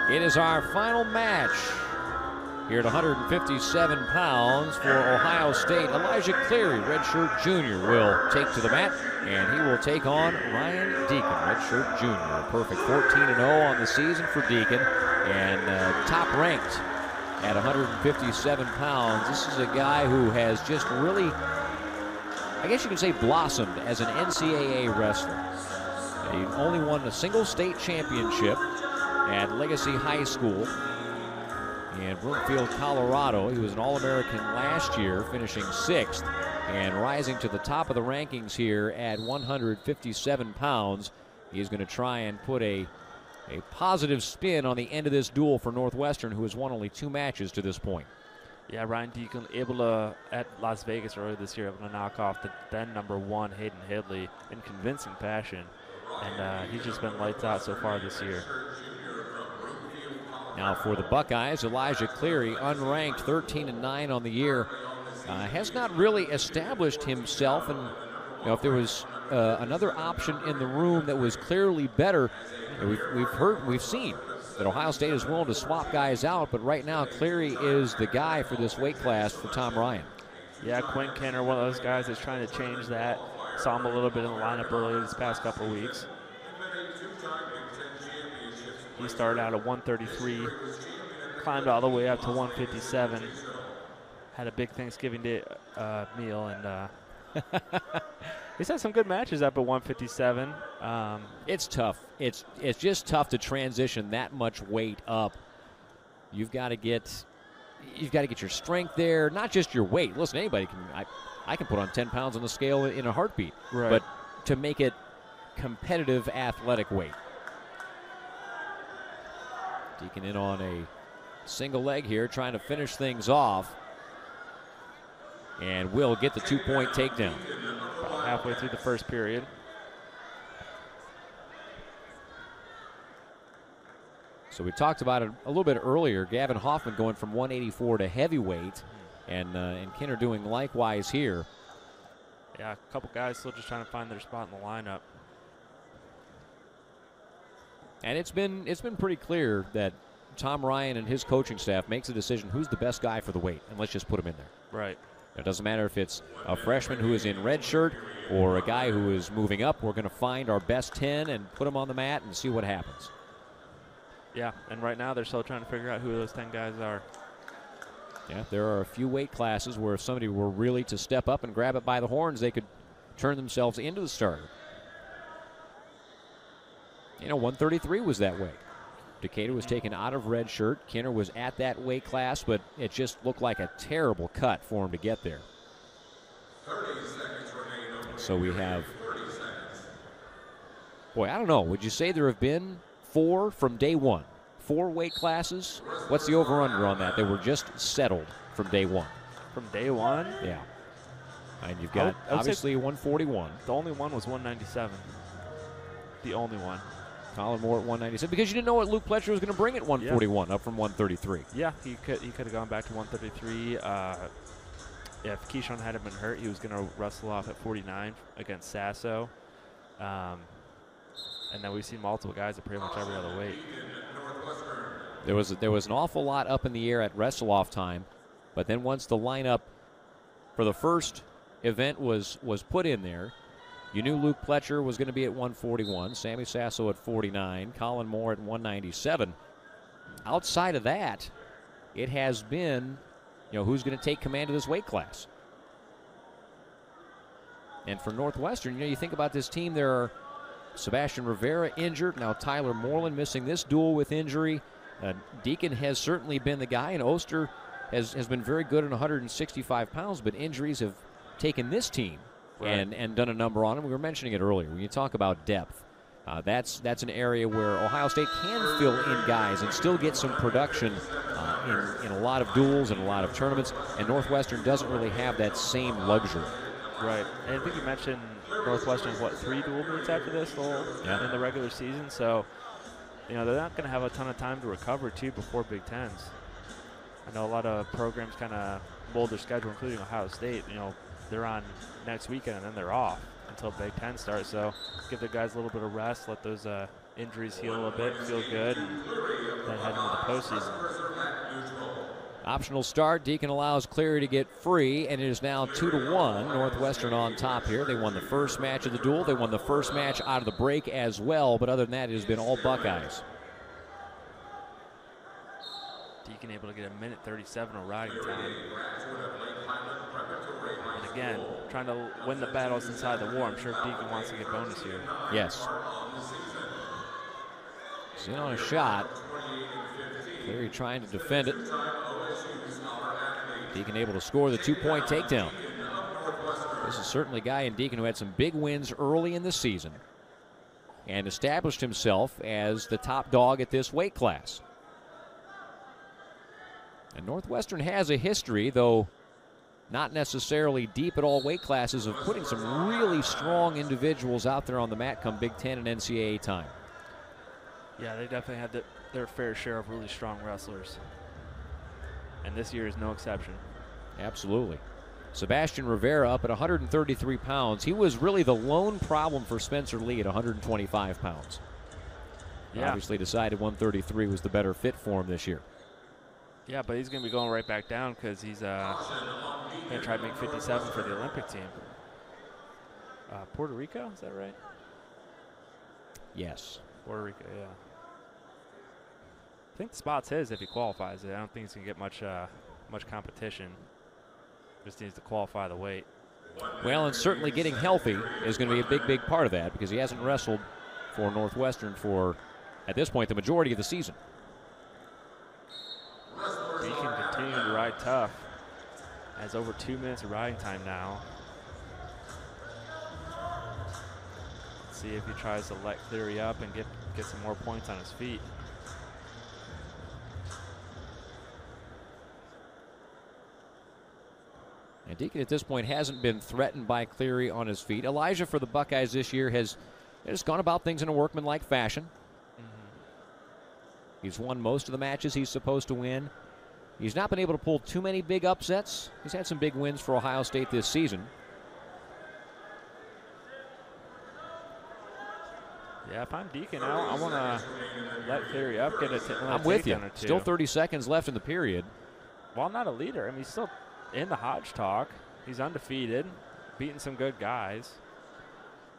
It is our final match here at 157 pounds for Ohio State. Elijah Cleary, redshirt junior, will take to the mat, and he will take on Ryan Deakin, redshirt junior. A perfect 14-0 on the season for Deakin, and top ranked at 157 pounds. This is a guy who has just really, I guess you could say, blossomed as an NCAA wrestler. He only won a single state championship at Legacy High School in Broomfield, Colorado. He was an All-American last year, finishing 6th and rising to the top of the rankings here at 157 pounds. He's going to try and put a positive spin on the end of this duel for Northwestern, who has won only 2 matches to this point. Yeah, Ryan Deakin able to, at Las Vegas earlier this year, able to knock off the then #1 Hayden Hidley in convincing fashion. And he's just been lights out so far this year. Now for the Buckeyes, Elijah Cleary, unranked, 13-9 on the year, has not really established himself. And if there was another option in the room that was clearly better, we've seen that Ohio State is willing to swap guys out. But right now, Cleary is the guy for this weight class for Tom Ryan. Yeah, Quinn Kenner, one of those guys that's trying to change that. Saw him a little bit in the lineup earlier this past couple of weeks. He started out at 133, climbed all the way up to 157. Had a big Thanksgiving Day meal, and he's had some good matches up at 157. It's tough. It's just tough to transition that much weight up. You've got to get your strength there, not just your weight. Listen, anybody can. I can put on 10 pounds on the scale in a heartbeat, right. But to make it competitive athletic weight. Deakin in on a single leg here, trying to finish things off, and will get the 2-point takedown. About halfway through the first period. So we talked about it a little bit earlier. Gavin Hoffman going from 184 to heavyweight, and Kinner doing likewise here. Yeah, a couple guys still just trying to find their spot in the lineup. And it's been pretty clear that Tom Ryan and his coaching staff makes a decision who's the best guy for the weight, and let's just put him in there. Right. It doesn't matter if it's a freshman who is in red shirt or a guy who is moving up. We're going to find our best 10 and put them on the mat and see what happens. Yeah, and right now they're still trying to figure out who those 10 guys are. Yeah, there are a few weight classes where if somebody were really to step up and grab it by the horns, they could turn themselves into the starter. 133 was that way. Decatur was taken out of red shirt. Kinner was at that weight class, but it just looked like a terrible cut for him to get there. So we have, boy, I don't know. Would you say there have been 4 from day one? 4 weight classes? What's the over-under on that? They were just settled from day one. From day one? Yeah. And you've got obviously 141. The only one was 197. The only one. Colin Moore at 197, because you didn't know what Luke Pletcher was going to bring at 141, up from 133. Yeah, he could have gone back to 133. If Keyshawn hadn't been hurt, he was going to wrestle off at 49 against Sasso. And then we've seen multiple guys at pretty much every other weight. There was an awful lot up in the air at wrestle-off time, but then once the lineup for the first event was put in there, you knew Luke Pletcher was going to be at 141, Sammy Sasso at 49, Colin Moore at 197. Outside of that, it has been, who's going to take command of this weight class. And for Northwestern, you think about this team, there are Sebastian Rivera injured, now Tyler Moreland missing this duel with injury. Deakin has certainly been the guy, and Oster has been very good at 165 pounds, but injuries have taken this team. Right. And done a number on him. We were mentioning it earlier. When you talk about depth, that's an area where Ohio State can fill in guys and still get some production in a lot of duels and a lot of tournaments, and Northwestern doesn't really have that same luxury. Right. And I think you mentioned Northwestern's, 3 dual meets after this in the regular season, so they're not going to have a ton of time to recover, too, before Big Tens. I know a lot of programs kind of mold their schedule, including Ohio State. They're on next weekend, and then they're off until Big Ten starts. So give the guys a little bit of rest, let those injuries heal a little bit, feel good, and then head into postseason. Optional start. Deakin allows Cleary to get free, and it is now 2-1. Northwestern on top here. They won the first match of the duel. They won the first match out of the break as well, but other than that, it has been all Buckeyes. Deakin able to get a minute 37 of riding time. And again, trying to win the battles inside the war. I'm sure Deakin wants to get bonus here. Yes. He's in on a shot. Cleary trying to defend it. Deakin able to score the 2-point takedown. This is certainly a guy in Deakin who had some big wins early in the season and established himself as the top dog at this weight class. And Northwestern has a history, though not necessarily deep at all weight classes, of putting some really strong individuals out there on the mat come Big Ten and NCAA time. Yeah, they definitely had their fair share of really strong wrestlers. And this year is no exception. Absolutely. Sebastian Rivera up at 133 pounds. He was really the lone problem for Spencer Lee at 125 pounds. Yeah. Obviously decided 133 was the better fit for him this year. Yeah, but he's going to be going right back down because he's going to try to make 57 for the Olympic team. Puerto Rico, is that right? Yes. Puerto Rico, yeah. I think the spot's his if he qualifies it. I don't think he's going to get much competition. Just needs to qualify the weight. Well, and certainly getting healthy is going to be a big, big part of that because he hasn't wrestled for Northwestern for, at this point, the majority of the season. Deakin continuing to ride tough. Has over 2 minutes of riding time now. Let's see if he tries to let Cleary up and get some more points on his feet. And Deakin at this point hasn't been threatened by Cleary on his feet. Elijah for the Buckeyes this year has gone about things in a workmanlike fashion. He's won most of the matches he's supposed to win. He's not been able to pull too many big upsets. He's had some big wins for Ohio State this season. Yeah, if I'm Deakin, I want to let Cleary up, get a I'm with you. Still 30 seconds left in the period. Well, not a leader. I mean, he's still in the Hodge talk. He's undefeated, beating some good guys.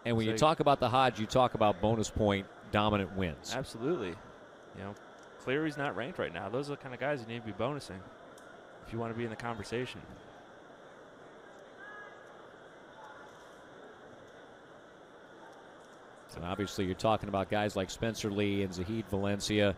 And when you talk about the Hodge, you talk about bonus point dominant wins. Absolutely. You know, Cleary's not ranked right now. Those are the kind of guys you need to be bonusing if you want to be in the conversation. And obviously you're talking about guys like Spencer Lee and Zahid Valencia.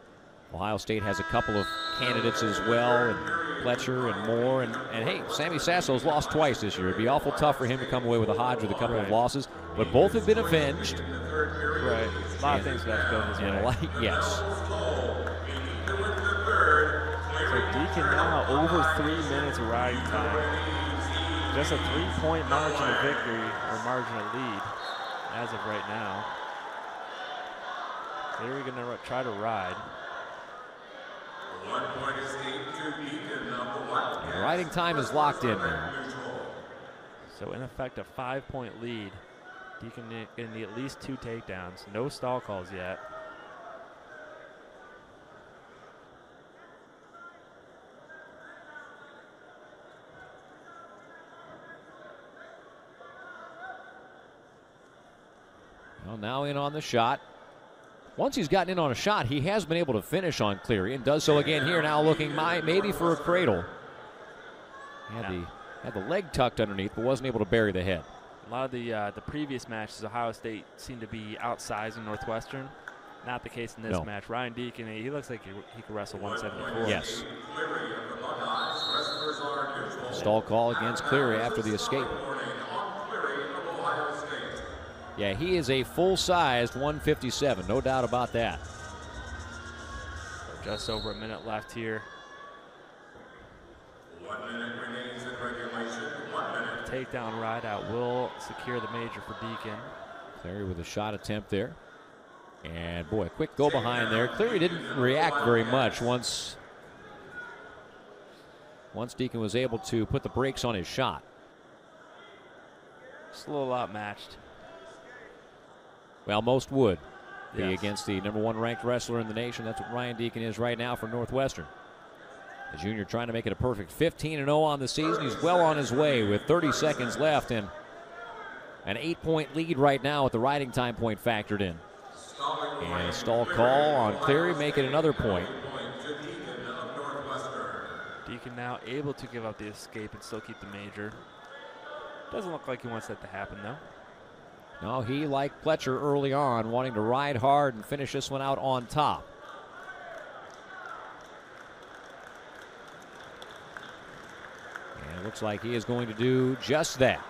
Ohio State has a couple of candidates as well, and Fletcher and Moore. And hey, Sammy Sasso's lost twice this year. It'd be awful tough for him to come away with a Hodge with a couple of losses, but both have been avenged. Right. A lot of things that go his way. Yes. So Deakin now over 3 minutes of riding time. Just a 3-point margin of victory or margin of lead as of right now. Cleary going to try to ride. And riding time is locked in now. So in effect, a 5-point lead. Deakin going to need at least 2 takedowns. No stall calls yet. Well, now in on the shot. Once he's gotten in on a shot, he has been able to finish on Cleary and does so again here, now looking maybe for a cradle. Had the leg tucked underneath, but wasn't able to bury the head. A lot of the previous matches, Ohio State seemed to be outsizing Northwestern. Not the case in this match. Ryan Deakin, he looks like he could wrestle 174. Yes. Stall call against Cleary after the escape. Yeah, he is a full-sized 157, no doubt about that. So just over a minute left here. 1 minute remains in regulation. 1 minute. Takedown ride out will secure the major for Deakin. Cleary with a shot attempt there. And boy, a quick go behind there. Cleary didn't react very much once Deakin was able to put the brakes on his shot. Just a little outmatched. Well, most would. be against the #1 ranked wrestler in the nation. That's what Ryan Deakin is right now for Northwestern. The junior trying to make it a perfect 15-0 on the season. He's well on his way with 30 seconds left and an 8-point lead right now with the riding time point factored in. And a stall call on Cleary, making another point. Deakin now able to give up the escape and still keep the major. Doesn't look like he wants that to happen, though. No, he, like Pletcher early on, wanting to ride hard and finish this one out on top. And it looks like he is going to do just that.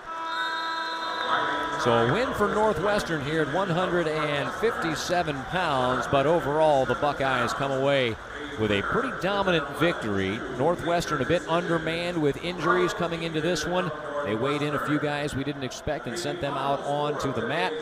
So a win for Northwestern here at 157 pounds, but overall the Buckeyes come away with a pretty dominant victory. Northwestern a bit undermanned with injuries coming into this one. They weighed in a few guys we didn't expect and sent them out onto the mat.